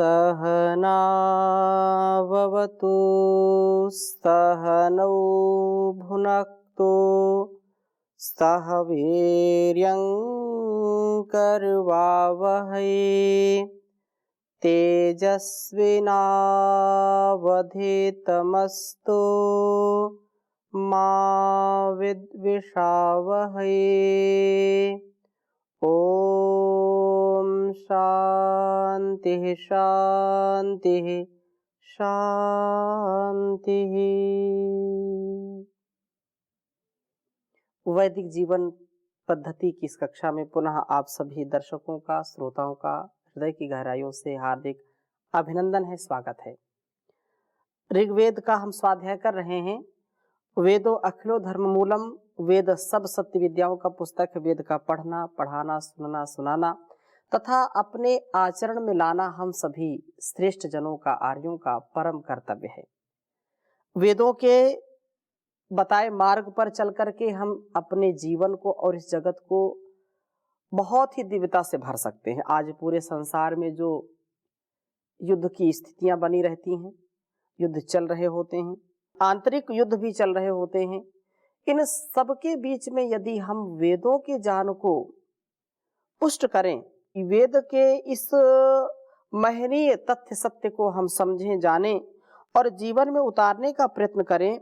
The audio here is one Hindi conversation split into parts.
सहनाववतु सहनौ भुनक्तु सह वीर्यं करवावहै तेजस्विनावधीतमस्तु मा विद्विषावहै। ओम शांति शांति शांति। वैदिक जीवन पद्धति की इस कक्षा में पुनः आप सभी दर्शकों का, श्रोताओं का हृदय की गहराइयों से हार्दिक अभिनंदन है, स्वागत है। ऋग्वेद का हम स्वाध्याय कर रहे हैं। वेदो अखिलो धर्म मूलम, वेद सब सत्य विद्याओं का पुस्तक। वेद का पढ़ना, पढ़ाना, सुनना, सुनाना तथा अपने आचरण में लाना हम सभी श्रेष्ठ जनों का, आर्यों का परम कर्तव्य है। वेदों के बताए मार्ग पर चल करके हम अपने जीवन को और इस जगत को बहुत ही दिव्यता से भर सकते हैं। आज पूरे संसार में जो युद्ध की स्थितियां बनी रहती हैं, युद्ध चल रहे होते हैं, आंतरिक युद्ध भी चल रहे होते हैं, इन सब के बीच में यदि हम वेदों के ज्ञान को पुष्ट करें, वेद के इस महनीय तथ्य सत्य को हम समझें, जानें और जीवन में उतारने का प्रयत्न करें,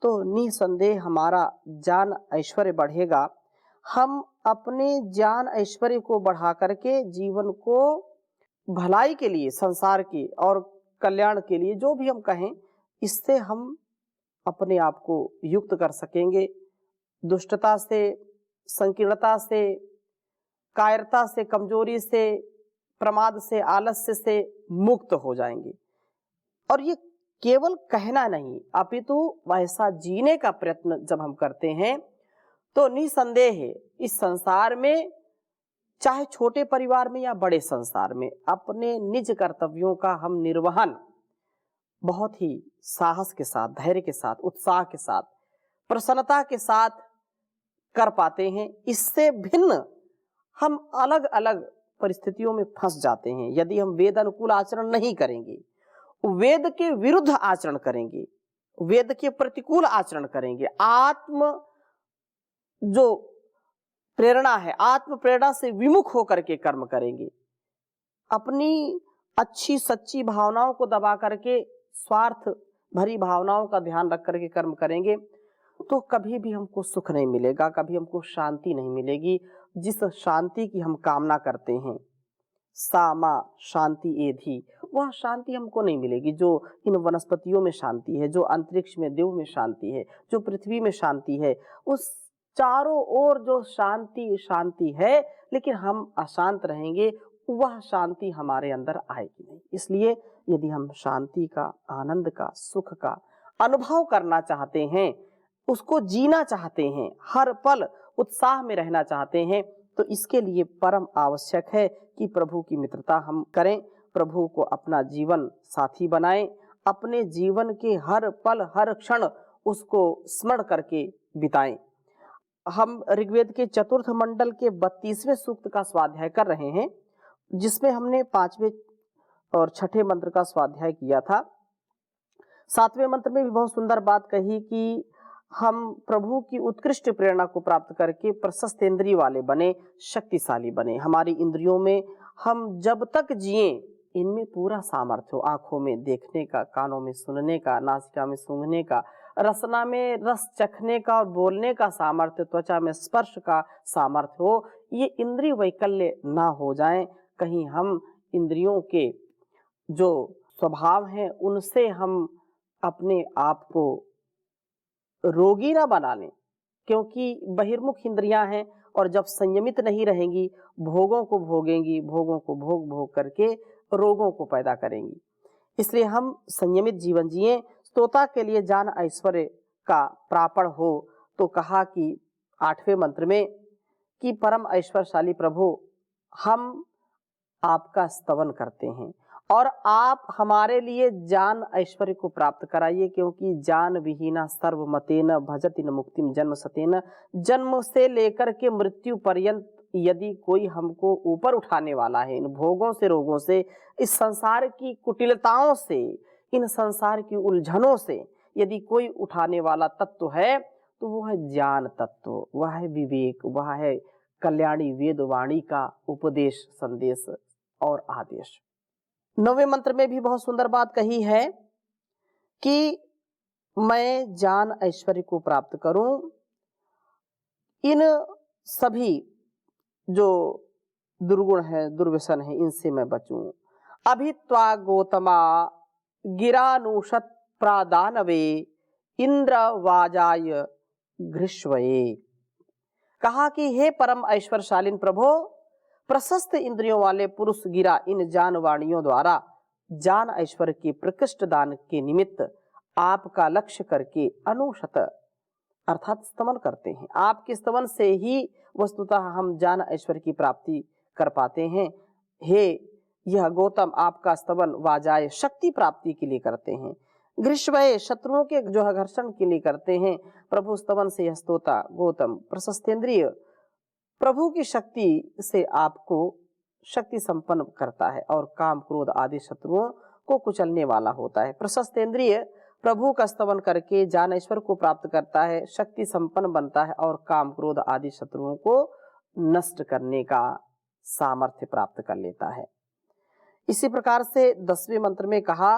तो निसंदेह हमारा ज्ञान ऐश्वर्य बढ़ेगा। हम अपने ज्ञान ऐश्वर्य को बढ़ा करके जीवन को भलाई के लिए, संसार की और कल्याण के लिए, जो भी हम कहें, इससे हम अपने आप को युक्त कर सकेंगे। दुष्टता से, संकीर्णता से, कायरता से, कमजोरी से, प्रमाद से, आलस्य से मुक्त हो जाएंगे। और ये केवल कहना नहीं, अपितु वैसा जीने का प्रयत्न जब हम करते हैं तो निसंदेह इस संसार में, चाहे छोटे परिवार में या बड़े संसार में, अपने निज कर्तव्यों का हम निर्वहन बहुत ही साहस के साथ, धैर्य के साथ, उत्साह के साथ, प्रसन्नता के साथ कर पाते हैं। इससे भिन्न हम अलग अलग परिस्थितियों में फंस जाते हैं यदि हम वेद अनुकूल आचरण नहीं करेंगे, वेद के विरुद्ध आचरण करेंगे, वेद के प्रतिकूल आचरण करेंगे, आत्म जो प्रेरणा है, आत्म प्रेरणा से विमुख होकर के कर्म करेंगे, अपनी अच्छी सच्ची भावनाओं को दबा करके स्वार्थ भरी भावनाओं का ध्यान रख करके कर्म करेंगे, तो कभी भी हमको सुख नहीं मिलेगा, कभी हमको शांति नहीं मिलेगी। जिस शांति की हम कामना करते हैं, सामा शांति एधि, वह शांति हमको नहीं मिलेगी जो इन वनस्पतियों में शांति है, जो अंतरिक्ष में, देव में शांति है, जो पृथ्वी में शांति है। उस चारों ओर जो शांति शांति है, लेकिन हम अशांत रहेंगे, वह शांति हमारे अंदर आएगी नहीं। इसलिए यदि हम शांति का, आनंद का, सुख का अनुभव करना चाहते हैं, उसको जीना चाहते हैं, हर पल उत्साह में रहना चाहते हैं, तो इसके लिए परम आवश्यक है कि प्रभु की मित्रता हम करें, प्रभु को अपना जीवन साथी बनाएं, अपने जीवन के हर पल, हर क्षण उसको स्मरण करके बिताएं। हम ऋग्वेद के चतुर्थ मंडल के 32वें सूक्त का स्वाध्याय कर रहे हैं, जिसमें हमने 5वें और 6ठे मंत्र का स्वाध्याय किया था। 7वें मंत्र में भी बहुत सुंदर बात कही कि हम प्रभु की उत्कृष्ट प्रेरणा को प्राप्त करके प्रशस्त इंद्रिय वाले बने, शक्तिशाली बने। हमारी इंद्रियों में हम जब तक जिए, इनमें पूरा सामर्थ्य हो, आंखों में देखने का, कानों में सुनने का, नासिका में सूंघने का, रसना में रस चखने का और बोलने का सामर्थ्य, त्वचा में स्पर्श का सामर्थ्य हो। ये इंद्रिय वैकल्य ना हो जाएं, कहीं हम इंद्रियों के जो स्वभाव हैं उनसे हम अपने आप को रोगी ना बना लें, क्योंकि बहिर्मुख इंद्रियां हैं और जब संयमित नहीं रहेंगी, भोगों को भोगेंगी, भोगों को भोग भोग करके रोगों को पैदा करेंगी। इसलिए हम संयमित जीवन जिए। स्तोता के लिए ज्ञान ऐश्वर्य का प्रापण हो, तो कहा कि 8वें मंत्र में कि परम ऐश्वर्यशाली प्रभु, हम आपका स्तवन करते हैं और आप हमारे लिए ज्ञान ऐश्वर्य को प्राप्त कराइए, क्योंकि ज्ञान विहीना सर्वमतेन भजति न मुक्तिम जन्म सतेन। जन्म से लेकर के मृत्यु पर्यंत यदि कोई हमको ऊपर उठाने वाला है, इन भोगों से, रोगों से, इस संसार की कुटिलताओं से, इन संसार की उलझनों से यदि कोई उठाने वाला तत्व है तो वो है ज्ञान तत्व, वह है विवेक, वह है कल्याणी वेद वाणी का उपदेश, संदेश और आदेश। 9वें मंत्र में भी बहुत सुंदर बात कही है कि मैं ज्ञान ऐश्वर्य को प्राप्त करूं, इन सभी जो दुर्गुण है, दुर्व्यसन है, इनसे मैं बचूं। अभित्वा गौतमा गिरानुषत प्रादानवे इंद्र वाजाय घृष्वये। कहा कि हे परम ऐश्वर्यशालीन प्रभो, प्रशस्त इंद्रियों वाले पुरुष गिरा इन जान वाणियों द्वारा जान ऐश्वर्य के प्रकृष्ट दान के निमित्त आपका लक्ष्य करके अनुशत अर्थात स्तमन करते हैं। आपके स्तमन से ही वस्तुतः हम जान ऐश्वर्य की प्राप्ति कर पाते हैं। हे यह गौतम, आपका स्तमन वाजाय शक्ति प्राप्ति के लिए करते हैं, ग्रीष्मय शत्रुओं के जो घर्षण के लिए करते हैं। प्रभु स्तमन से यह स्तोता गौतम प्रशस्तेंद्रिय प्रभु की शक्ति से आपको शक्ति संपन्न करता है और काम क्रोध आदि शत्रुओं को कुचलने वाला होता है। प्रशस्तेंद्रिय प्रभु का स्तवन करके ज्ञानेश्वर को प्राप्त करता है, शक्ति संपन्न बनता है और काम क्रोध आदि शत्रुओं को नष्ट करने का सामर्थ्य प्राप्त कर लेता है। इसी प्रकार से 10वें मंत्र में कहा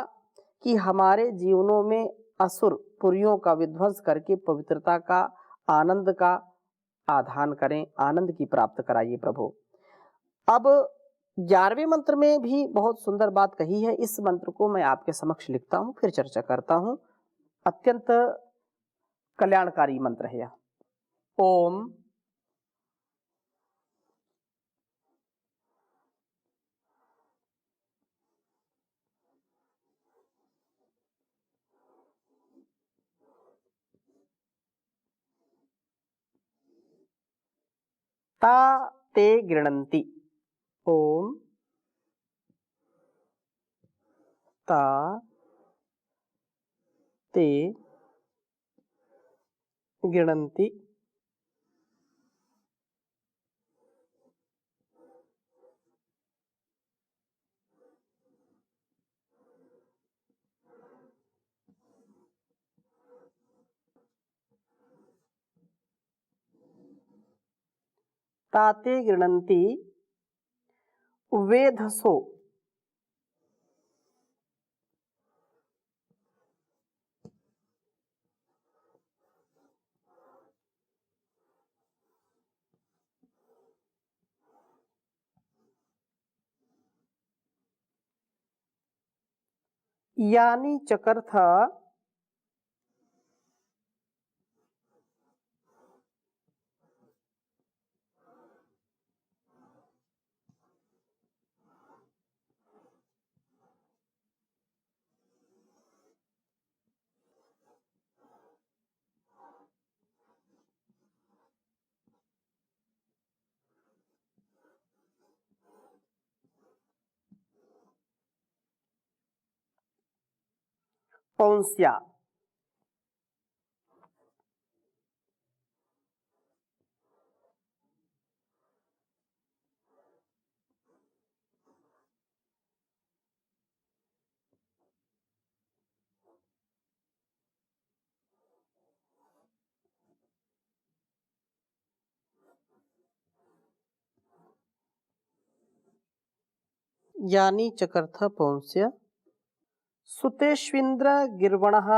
कि हमारे जीवनों में असुर पुरियों का विध्वंस करके पवित्रता का, आनंद का आधान करें, आनंद की प्राप्त कराइए प्रभु। अब 11वें मंत्र में भी बहुत सुंदर बात कही है। इस मंत्र को मैं आपके समक्ष लिखता हूं, फिर चर्चा करता हूं। अत्यंत कल्याणकारी मंत्र है यह। ओम ता ते गृणन्ति। ओम ता ते गृणन्ति। ताते गृणन्ति वेधसो। यानी चकर्थ पौंस्या। यानी चकर्थ पौंस्य सुतेष्विंद्र गिर्वणः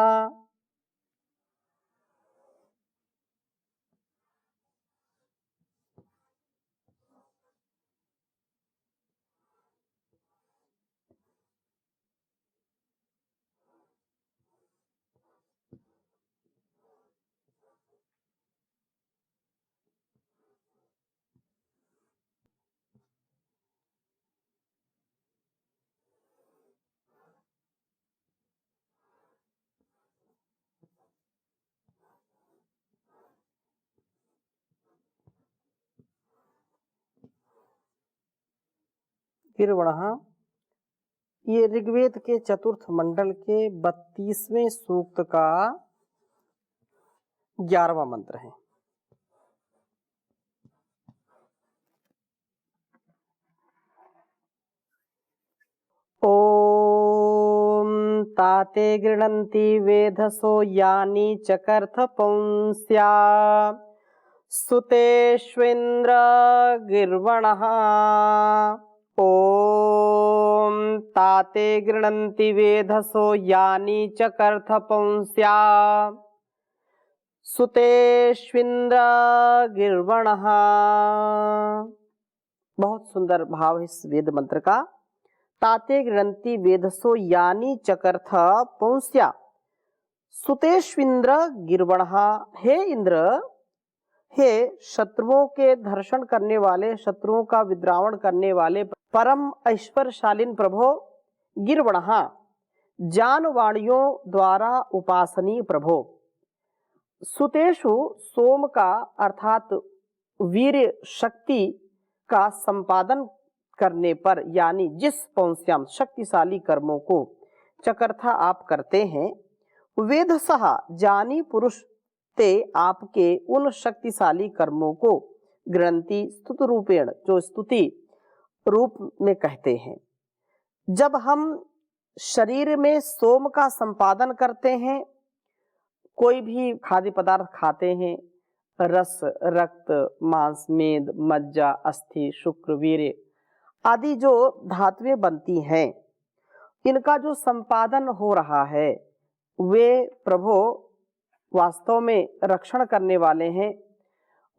गिर्वणः। ये ऋग्वेद के चतुर्थ मंडल के 32वें सूक्त का 11वां मंत्र है। ताते गृह्णन्ति वेधसो यानि चकर्थ पुंस्या सुतेष्विन्द्र गिर्वणः। ॐ ताते गृह्णन्ति वेधसो यानि चकर्थ पुंस्या सुतेष्विन्द्र गिर्वणः। बहुत सुंदर भाव है इस वेद मंत्र का। ताते गृह्णन्ति वेधसो यानि चकर्थ पुंस्या सुतेष्विन्द्र गिर्वणः। हे इंद्र, हे शत्रुओं के धर्षण करने वाले, शत्रुओं का विद्रावण करने वाले परम ऐश्वर्यशालीन प्रभो, गिर्वणः जानवाणियों द्वारा उपासनीय प्रभो। सुतेषु सोम का अर्थात वीर शक्ति का संपादन करने पर, यानी जिस पौंस्याम शक्तिशाली कर्मों को चकर्था आप करते हैं, वेधसः जानी पुरुष ते आपके उन शक्तिशाली कर्मों को गृह्णन्ति स्तुत रूपेण, जो स्तुति रूप में कहते हैं। जब हम शरीर में सोम का संपादन करते हैं, कोई भी खाद्य पदार्थ खाते हैं, रस, रक्त, मांस, मेद, मज्जा, अस्थि, शुक्र, वीर्य आदि जो धातुएं बनती हैं, इनका जो संपादन हो रहा है, वे प्रभु वास्तव में रक्षण करने वाले हैं।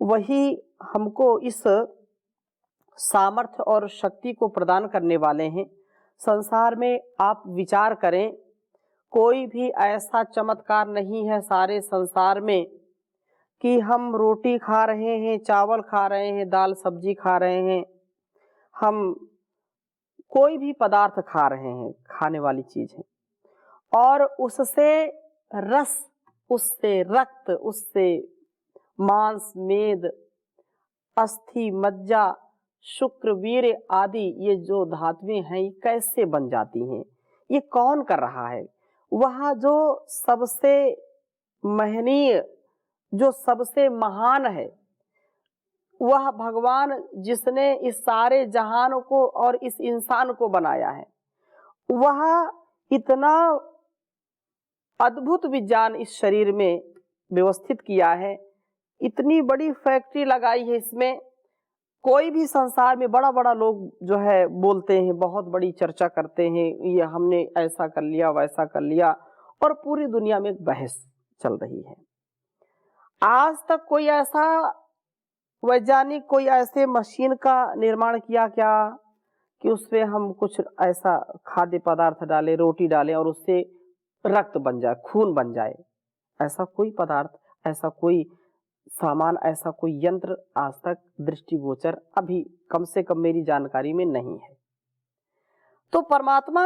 वही हमको इस सामर्थ्य और शक्ति को प्रदान करने वाले हैं। संसार में आप विचार करें, कोई भी ऐसा चमत्कार नहीं है सारे संसार में कि हम रोटी खा रहे हैं, चावल खा रहे हैं, दाल सब्जी खा रहे हैं, हम कोई भी पदार्थ खा रहे हैं, खाने वाली चीज है, और उससे रस, उससे रक्त, उससे मांस, मेद, अस्थि, मज्जा, शुक्र, वीर्य आदि ये जो धातुएं हैं, ये कैसे बन जाती हैं? ये कौन कर रहा है? वह जो सबसे महनीय, जो सबसे महान है, वह भगवान जिसने इस सारे जहान को और इस इंसान को बनाया है, वह इतना अद्भुत विज्ञान इस शरीर में व्यवस्थित किया है, इतनी बड़ी फैक्ट्री लगाई है इसमें। कोई भी संसार में बड़ा बड़ा लोग जो है बोलते हैं, बहुत बड़ी चर्चा करते हैं, ये हमने ऐसा कर लिया, वैसा कर लिया, और पूरी दुनिया में एक बहस चल रही है। आज तक कोई ऐसा वैज्ञानिक, कोई ऐसे मशीन का निर्माण किया क्या कि उसमें हम कुछ ऐसा खाद्य पदार्थ डालें, रोटी डालें और उससे रक्त बन जाए, खून बन जाए? ऐसा कोई पदार्थ, ऐसा कोई सामान, ऐसा कोई यंत्र आज तक दृष्टिगोचर अभी कम से कम मेरी जानकारी में नहीं है। तो परमात्मा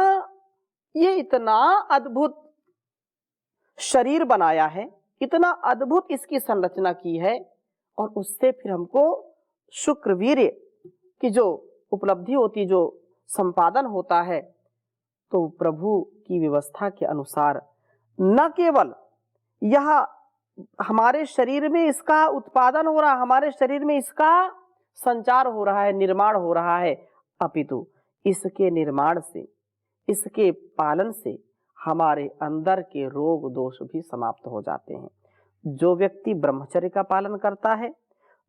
ये इतना अद्भुत शरीर बनाया है, इतना अद्भुत इसकी संरचना की है, और उससे फिर हमको शुक्र, वीर्य की जो उपलब्धि होती, जो संपादन होता है, तो प्रभु की व्यवस्था के अनुसार न केवल यह हमारे शरीर में इसका उत्पादन हो रहा, हमारे शरीर में इसका संचार हो रहा है, निर्माण हो रहा है, अपितु इसके निर्माण से, इसके पालन से हमारे अंदर के रोग दोष भी समाप्त हो जाते हैं। जो व्यक्ति ब्रह्मचर्य का पालन करता है,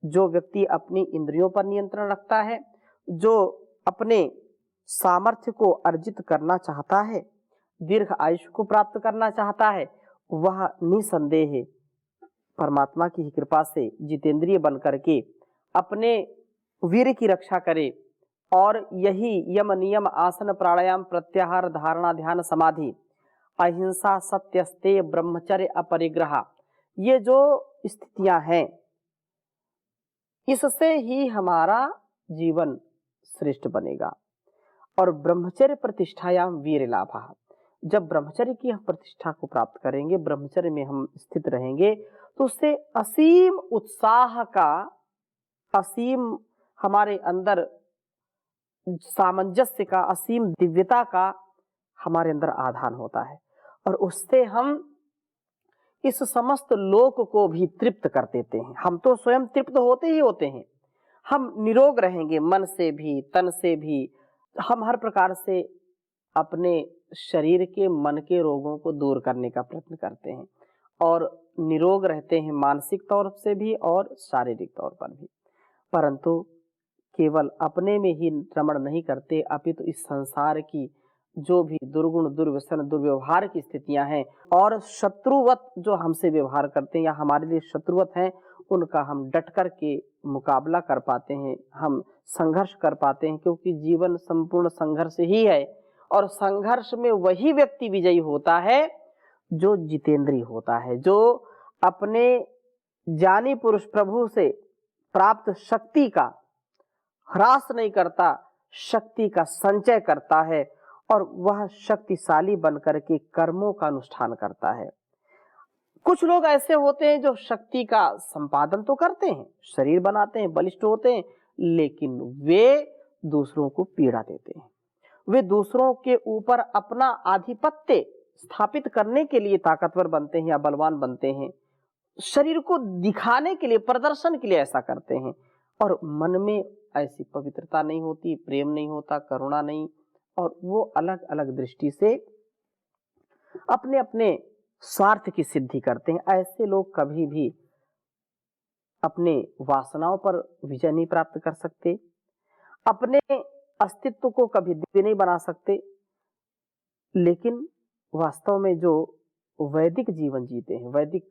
जो व्यक्ति अपनी इंद्रियों पर नियंत्रण रखता है, जो अपने सामर्थ्य को अर्जित करना चाहता है, दीर्घ आयुष्य को प्राप्त करना चाहता है, वह निसंदेह परमात्मा की कृपा से जितेंद्रिय बन करके अपने वीर की रक्षा करे, और यही यम, नियम, आसन, प्राणायाम, प्रत्याहार, धारणा, ध्यान, समाधि, अहिंसा, सत्य, स्तेय, ब्रह्मचर्य, अपरिग्रह, ये जो स्थितियां हैं, इससे ही हमारा जीवन श्रेष्ठ बनेगा। और ब्रह्मचर्य प्रतिष्ठायाम वीर लाभः, जब ब्रह्मचर्य की हम प्रतिष्ठा को प्राप्त करेंगे, ब्रह्मचर्य में हम स्थित रहेंगे, तो उससे असीम उत्साह का, असीम हमारे अंदर सामंजस्य का, असीम दिव्यता का हमारे अंदर आधान होता है, और उससे हम इस समस्त लोक को भी तृप्त कर देते हैं। हम तो स्वयं तृप्त होते ही होते हैं, हम निरोग रहेंगे, मन से भी, तन से भी, हम हर प्रकार से अपने शरीर के मन के रोगों को दूर करने का प्रयत्न करते हैं और निरोग रहते हैं, मानसिक तौर से भी और शारीरिक तौर पर भी। परंतु केवल अपने में ही रमण नहीं करते, अपितु इस संसार की जो भी दुर्गुण, दुर्व्यसन, दुर्व्यवहार की स्थितियां हैं और शत्रुवत जो हमसे व्यवहार करते हैं या हमारे लिए शत्रुवत हैं, उनका हम डट कर के मुकाबला कर पाते हैं, हम संघर्ष कर पाते हैं, क्योंकि जीवन संपूर्ण संघर्ष ही है। और संघर्ष में वही व्यक्ति विजयी होता है जो जितेंद्रिय होता है, जो अपने ज्ञानी पुरुष प्रभु से प्राप्त शक्ति का ह्रास नहीं करता, शक्ति का संचय करता है और वह शक्तिशाली बनकर के कर्मों का अनुष्ठान करता है। कुछ लोग ऐसे होते हैं जो शक्ति का संपादन तो करते हैं, शरीर बनाते हैं, बलिष्ठ होते हैं, लेकिन वे दूसरों को पीड़ा देते हैं। वे दूसरों के ऊपर अपना आधिपत्य स्थापित करने के लिए ताकतवर बनते हैं या बलवान बनते हैं, शरीर को दिखाने के लिए, प्रदर्शन के लिए ऐसा करते हैं और मन में ऐसी पवित्रता नहीं होती, प्रेम नहीं होता, करुणा नहीं, और वो अलग अलग दृष्टि से अपने अपने स्वार्थ की सिद्धि करते हैं। ऐसे लोग कभी भी अपने वासनाओं पर विजय नहीं प्राप्त कर सकते, अपने अस्तित्व को कभी दिव्य नहीं बना सकते। लेकिन वास्तव में जो वैदिक जीवन जीते हैं, वैदिक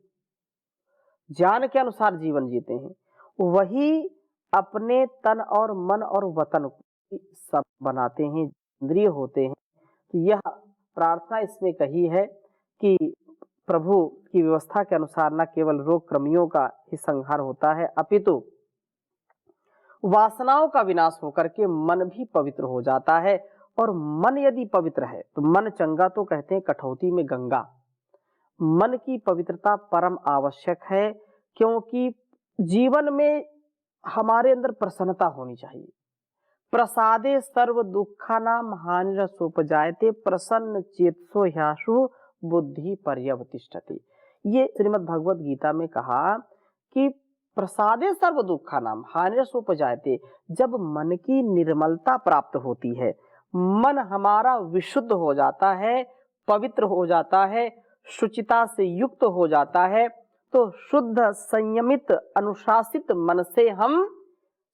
ज्ञान के अनुसार जीवन जीते हैं, वही अपने तन और मन और वतन को सब बनाते हैं, इंद्रिय होते हैं। तो यह प्रार्थना इसमें कही है कि प्रभु की व्यवस्था के अनुसार न केवल रोग क्रमियों का ही संहार होता है, अपितु वासनाओं का विनाश होकर के मन भी पवित्र हो जाता है। और मन यदि पवित्र है तो मन चंगा, तो कहते हैं कठौती में गंगा। मन की पवित्रता परम आवश्यक है, क्योंकि जीवन में हमारे अंदर प्रसन्नता होनी चाहिए। प्रसादे सर्व दुःखानां हानिरसोपजायते प्रसन्न चेतसो ह्याशु बुद्धि पर्यवतिष्ठति। ये श्रीमद् भगवत गीता में कहा कि प्रसादे सर्व दुःखानां हानिरसोपजायते, जब मन की निर्मलता प्राप्त होती है, मन हमारा विशुद्ध हो जाता है, पवित्र हो जाता है, शुचिता से युक्त हो जाता है, तो शुद्ध, संयमित, अनुशासित मन से हम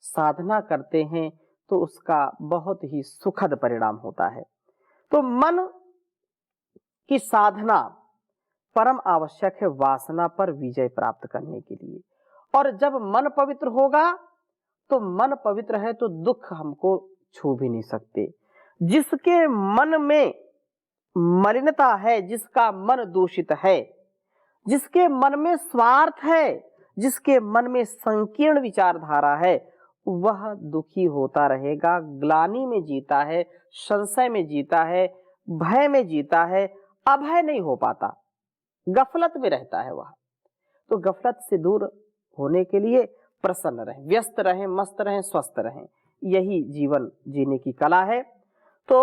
साधना करते हैं तो उसका बहुत ही सुखद परिणाम होता है। तो मन की साधना परम आवश्यक है वासना पर विजय प्राप्त करने के लिए। और जब मन पवित्र होगा, तो मन पवित्र है तो दुख हमको छू भी नहीं सकते। जिसके मन में मलिनता है, जिसका मन दूषित है, जिसके मन में स्वार्थ है, जिसके मन में संकीर्ण विचारधारा है, वह दुखी होता रहेगा, ग्लानि में जीता है, संशय में जीता है, भय में जीता है, अभय नहीं हो पाता, गफलत में रहता है वह। तो गफलत से दूर होने के लिए प्रसन्न रहें, व्यस्त रहें, मस्त रहें, स्वस्थ रहें, यही जीवन जीने की कला है। तो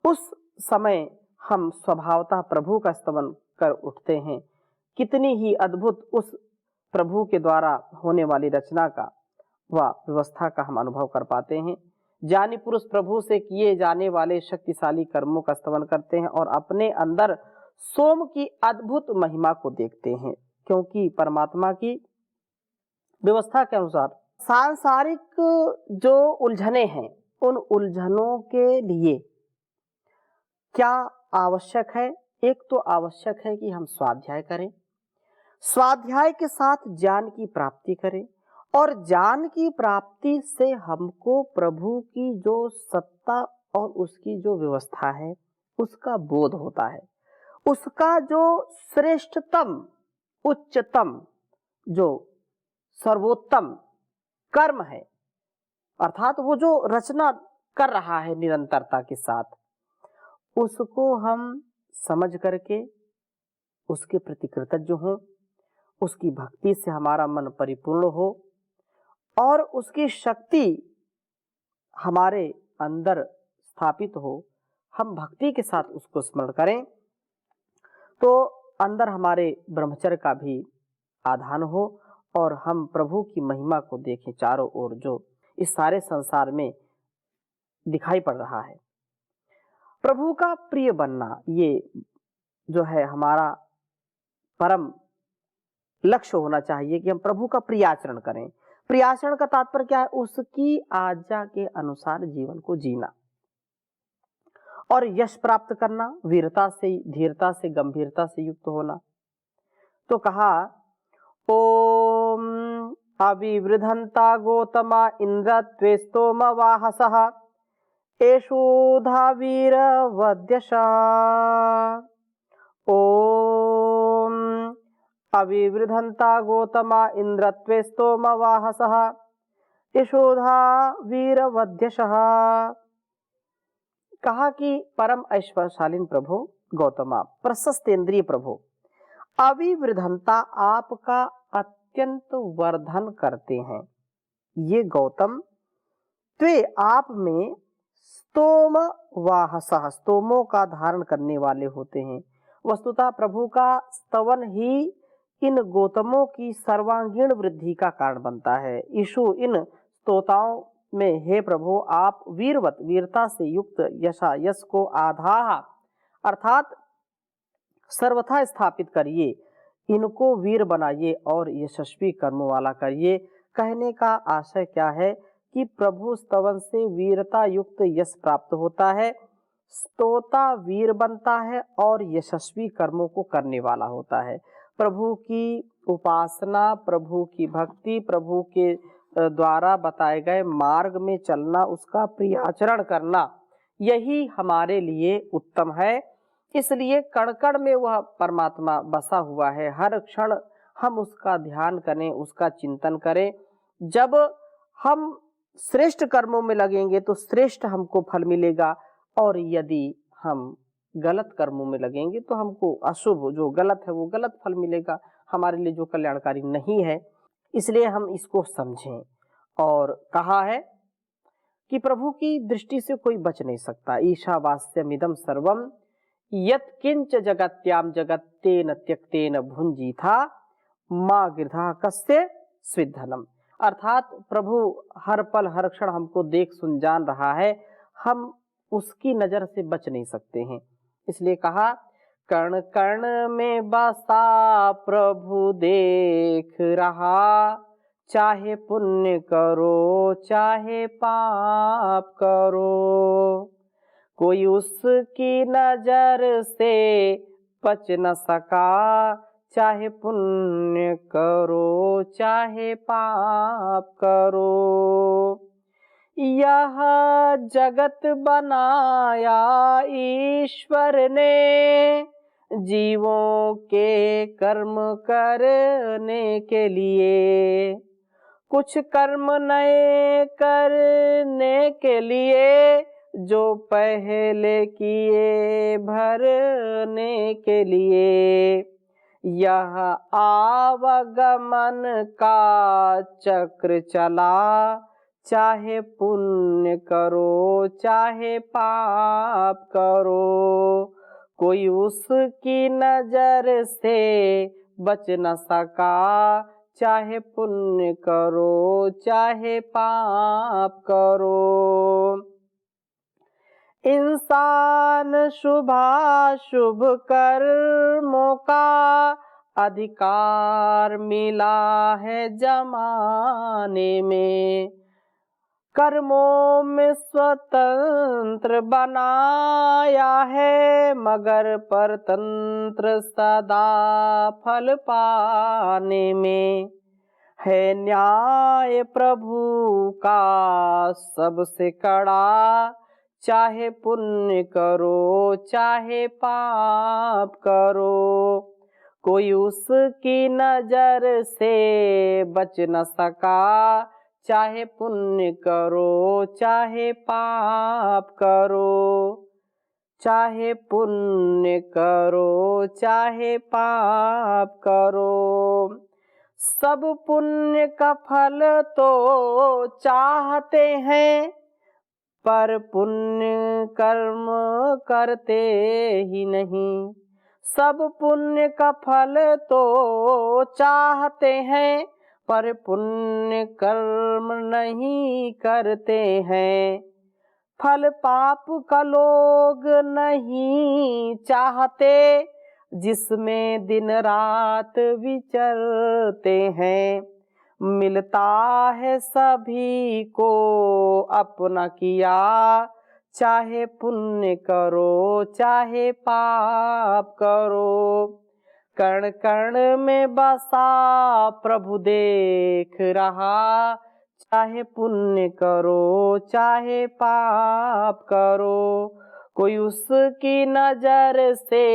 उस समय हम स्वभावतः प्रभु का स्तवन कर उठते हैं। कितनी ही अद्भुत उस प्रभु के द्वारा होने वाली रचना का व व्यवस्था का हम अनुभव कर पाते हैं। ज्ञानी पुरुष प्रभु से किए जाने वाले शक्तिशाली कर्मों का स्तवन करते हैं और अपने अंदर सोम की अद्भुत महिमा को देखते हैं, क्योंकि परमात्मा की व्यवस्था के अनुसार सांसारिक जो उलझने हैं, उन उलझनों के लिए क्या आवश्यक है? एक तो आवश्यक है कि हम स्वाध्याय करें, स्वाध्याय के साथ ज्ञान की प्राप्ति करें, और ज्ञान की प्राप्ति से हमको प्रभु की जो सत्ता और उसकी जो व्यवस्था है उसका बोध होता है। उसका जो श्रेष्ठतम, उच्चतम, जो सर्वोत्तम कर्म है, अर्थात वो जो रचना कर रहा है निरंतरता के साथ, उसको हम समझ करके उसके प्रति कृतज्ञ हों, उसकी भक्ति से हमारा मन परिपूर्ण हो और उसकी शक्ति हमारे अंदर स्थापित हो, हम भक्ति के साथ उसको स्मरण करें, तो अंदर हमारे ब्रह्मचर्य का भी आधान हो और हम प्रभु की महिमा को देखें चारों ओर, जो इस सारे संसार में दिखाई पड़ रहा है। प्रभु का प्रिय बनना, ये जो है हमारा परम लक्ष्य होना चाहिए कि हम प्रभु का प्रिय आचरण करें। प्रिय आचरण का तात्पर्य क्या है? उसकी आज्ञा के अनुसार जीवन को जीना और यश प्राप्त करना, वीरता से, धीरता से, गंभीरता से युक्त होना। तो कहा, ओम अविवृधंता गौतमा इंद्र त्वेस्तोम वाहसः एषूधा वीर वद्यशा। ओम अविवृधंता गौतमा इंद्र त्वेस्तोम वाहसः एषूधा वीर वद्यशः। कहा कि परम ऐश्वर्यशालीन प्रभु गौतमा, प्रशस्तेंद्रिय प्रभु, अविवृधनता आपका अत्यंत वर्धन करते हैं। ये गौतम त्वे आप में स्तोम वाहसः, स्तोमों का धारण करने वाले होते हैं। वस्तुतः प्रभु का स्तवन ही इन गौतमों की सर्वांगीण वृद्धि का कारण बनता है। ईशु इन स्तोताओं में, हे प्रभु, आप वीरवत, वीरता से युक्त, यशा, यश को आधाह अर्थात सर्वथा स्थापित करिए, इनको वीर बनाइए और यशस्वी कर्मों वाला करिए। कहने का आशय क्या है कि प्रभु स्तवन से वीरता युक्त यश प्राप्त होता है, स्तोता वीर बनता है और यशस्वी कर्मों को करने वाला होता है। प्रभु की उपासना, प्रभु की भक्ति, प्रभु के द्वारा बताए गए मार्ग में चलना, उसका प्रिय आचरण करना, यही हमारे लिए उत्तम है। इसलिए कण कण में वह परमात्मा बसा हुआ है। हर क्षण हम उसका ध्यान करें, उसका चिंतन करें। जब हम श्रेष्ठ कर्मों में लगेंगे तो श्रेष्ठ हमको फल मिलेगा, और यदि हम गलत कर्मों में लगेंगे तो हमको अशुभ, जो गलत है वो गलत फल मिलेगा, हमारे लिए जो कल्याणकारी नहीं है। इसलिए हम इसको समझें। और कहा है कि प्रभु की दृष्टि से कोई बच नहीं सकता। ईशावास्यमिदं सर्वम यत्किंच जगत्याम जगत्तेन त्यक्तेन भुंजीथा मां गिरधा कस्य स्विद्धनम। अर्थात प्रभु हर पल हर क्षण हमको देख सुन जान रहा है, हम उसकी नजर से बच नहीं सकते हैं। इसलिए कहा, कण कण में बसा प्रभु देख रहा, चाहे पुण्य करो चाहे पाप करो, कोई उसकी नजर से बच न सका, चाहे पुण्य करो चाहे पाप करो। यह जगत बनाया ईश्वर ने जीवों के कर्म करने के लिए, कुछ कर्म नए करने के लिए, जो पहले किए भरने के लिए। यह आवागमन का चक्र चला, चाहे पुण्य करो चाहे पाप करो, कोई उसकी नजर से बच न सका, चाहे पुण्य करो चाहे पाप करो। इंसान शुभाशुभ कर्मों का अधिकार मिला है जमाने में, कर्मों में स्वतंत्र बनाया है, मगर परतंत्र सदा फल पाने में। है न्याय प्रभु का सबसे कड़ा, चाहे पुण्य करो चाहे पाप करो, कोई उसकी नजर से बच न सका, चाहे पुण्य करो चाहे पाप करो, चाहे पुण्य करो चाहे पाप करो। सब पुण्य का फल तो चाहते हैं, पर पुण्य कर्म करते ही नहीं। सब पुण्य का फल तो चाहते हैं, पर पुण्य कर्म नहीं करते हैं। फल पाप का लोग नहीं चाहते, जिसमें दिन रात विचरते हैं। मिलता है सभी को अपना किया, चाहे पुण्य करो चाहे पाप करो। कण कण में बसा प्रभु देख रहा, चाहे पुण्य करो चाहे पाप करो। कोई उसकी नजर से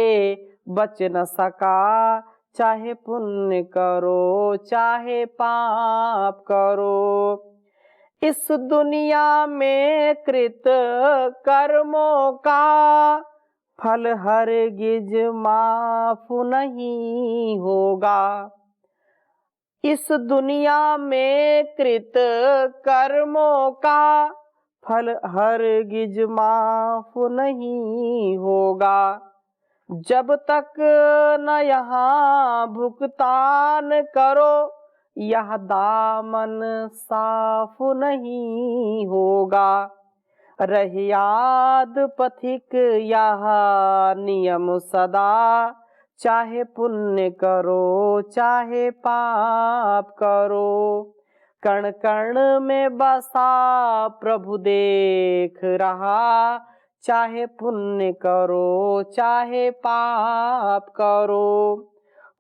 बच न सका, चाहे पुण्य करो चाहे पाप करो। इस दुनिया में कृत कर्मों का फल हरगिज माफ नहीं होगा। इस दुनिया में कृत कर्मों का फल हरगिज माफ नहीं होगा। जब तक न यहाँ भुगतान करो, यह दामन साफ नहीं होगा। रह याद पथिक यह नियम सदा, चाहे पुण्य करो चाहे पाप करो। कण कण में बसा प्रभु देख रहा, चाहे पुण्य करो चाहे पाप करो।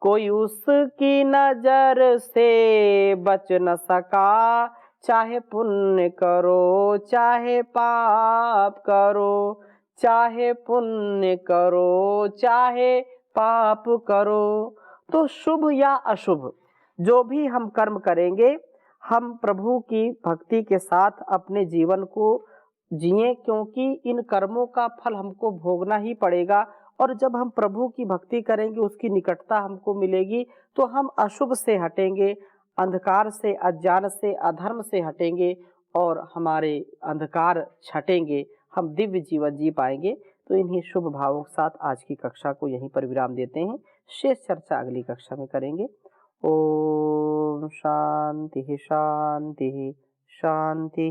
कोई उसकी नजर से बच न सका, चाहे पुण्य करो चाहे पाप करो। चाहे पुण्य करो चाहे पाप करो। तो शुभ या अशुभ जो भी हम कर्म करेंगे, हम प्रभु की भक्ति के साथ अपने जीवन को जिए, क्योंकि इन कर्मों का फल हमको भोगना ही पड़ेगा। और जब हम प्रभु की भक्ति करेंगे, उसकी निकटता हमको मिलेगी, तो हम अशुभ से हटेंगे, अंधकार से, अज्ञान से, अधर्म से हटेंगे और हमारे अंधकार छटेंगे, हम दिव्य जीवन जी पाएंगे। तो इन्हीं शुभ भावों के साथ आज की कक्षा को यहीं पर विराम देते हैं। शेष चर्चा अगली कक्षा में करेंगे। ओम शांति शांति शांति।